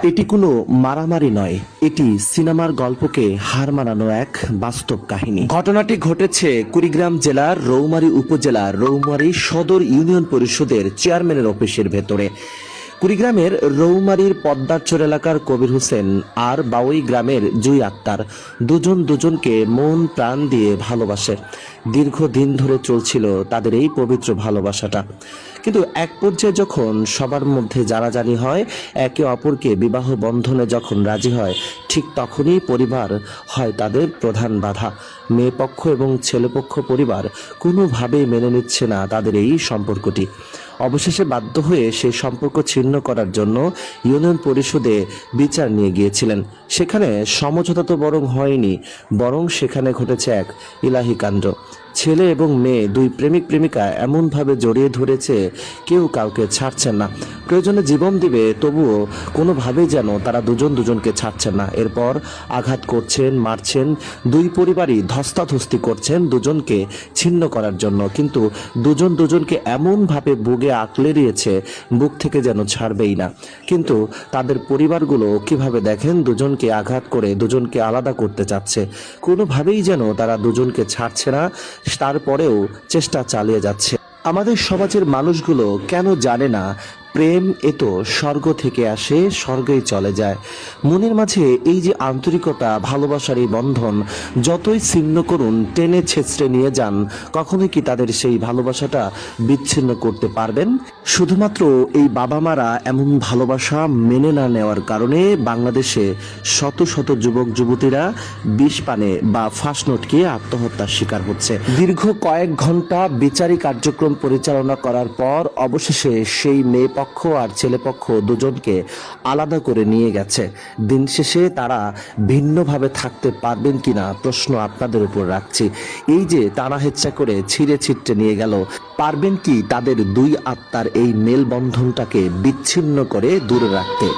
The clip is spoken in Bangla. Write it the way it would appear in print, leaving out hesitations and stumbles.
এটি কোনো মারামারি নয়, এটি সিনেমার গল্পকে হার মানানো এক বাস্তব কাহিনী। ঘটনাটি ঘটেছে কুড়িগ্রাম জেলার রৌমারী উপজেলার রৌমারী সদর ইউনিয়ন পরিষদের চেয়ারম্যানের অফিসের ভেতরে। কুড়িগ্রামের রৌমারীর পদ্মারচর এলাকার কবির হোসেন আর বাউই গ্রামের জুই আক্তার দুজন দুজনকে মন প্রাণ দিয়ে ভালোবাসে। দীর্ঘদিন ধরে চলছিল তাদের এই পবিত্র ভালোবাসাটা, কিন্তু এক পর্যায়ে যখন সবার মধ্যে জানাজানি হয়, একে অপরকে বিবাহ বন্ধনে যখন রাজি হয়, ঠিক তখনই পরিবার হয় তাদের প্রধান বাধা। মেয়ে পক্ষ এবং ছেলেপক্ষ পরিবার কোনোভাবেই মেনে নিচ্ছে না তাদের এই সম্পর্কটি। অবশেষে বাধ্য হয়ে সেই সম্পর্ক ছিন্ন করার জন্য ইউনিয়ন পরিষদে বিচার নিয়ে গিয়েছিলেন। সেখানে সমঝোতা তো বরং হয়নি, বরং সেখানে ঘটেছে এক ইলাহি কাণ্ড। ছেলে এবং মেয়ে দুই প্রেমিক প্রেমিকা এমনভাবে জড়িয়ে ধরেছে, কেউ কাউকে ছাড়ছেন না। প্রয়োজনে জীবন দিবে, তবুও কোনোভাবেই যেন তারা দুজন দুজনকে ছাড়ছেন না। এরপর আঘাত করছেন, মারছেন, দুই পরিবারই ধস্তাধস্তি করছেন দুজনকে ছিন্ন করার জন্য। কিন্তু দুজন দুজনকে এমনভাবে বুকে আঁকড়ে দিয়েছে, বুক থেকে যেন ছাড়বেই না। কিন্তু তাদের পরিবারগুলো কিভাবে দেখেন দুজনকে আঘাত করে দুজনকে আলাদা করতে চাচ্ছে, কোনোভাবেই যেন তারা দুজনকে ছাড়ছে না, তারপরেও চেষ্টা চালিয়ে যাচ্ছে। আমাদের সমাজের মানুষগুলো কেন জানে না প্রেম এ তো স্বর্গ থেকে আসে, স্বর্গেই চলে যায়। মনের মাঝে এই যে আন্তরিকতা, ভালোবাসার এই বন্ধন যতই ছিন্ন করুন, টেনে ছেঁচড়ে নিয়ে যান, কখনোই কি তাদের সেই ভালোবাসাটা বিচ্ছিন্ন করতে পারবেন? শুধুমাত্র এই বাবা মারা এমন ভালোবাসা মেনে না নেওয়ার কারণে বাংলাদেশে শত শত যুবক যুবতীরা বিষ পানে বা ফাঁসনোটকে আত্মহত্যার শিকার হচ্ছে। দীর্ঘ কয়েক ঘন্টা বিচারিক কার্যক্রম পরিচালনা করার পর অবশেষে সেই মেয়ে পক্ষ আর ছেলে পক্ষ দুজনকে আলাদা করে নিয়ে গেছে। দিন শেষে তারা ভিন্নভাবে থাকতে পারবেন কিনা প্রশ্ন আপনাদের উপর রাখছি। এই যে টানা হেচ্ছা করে ছিঁড়ে ছিটতে নিয়ে গেল, পারবেন কি তাদের দুই আত্মার এই মেলবন্ধনটাকে বিচ্ছিন্ন করে দূরে রাখতে?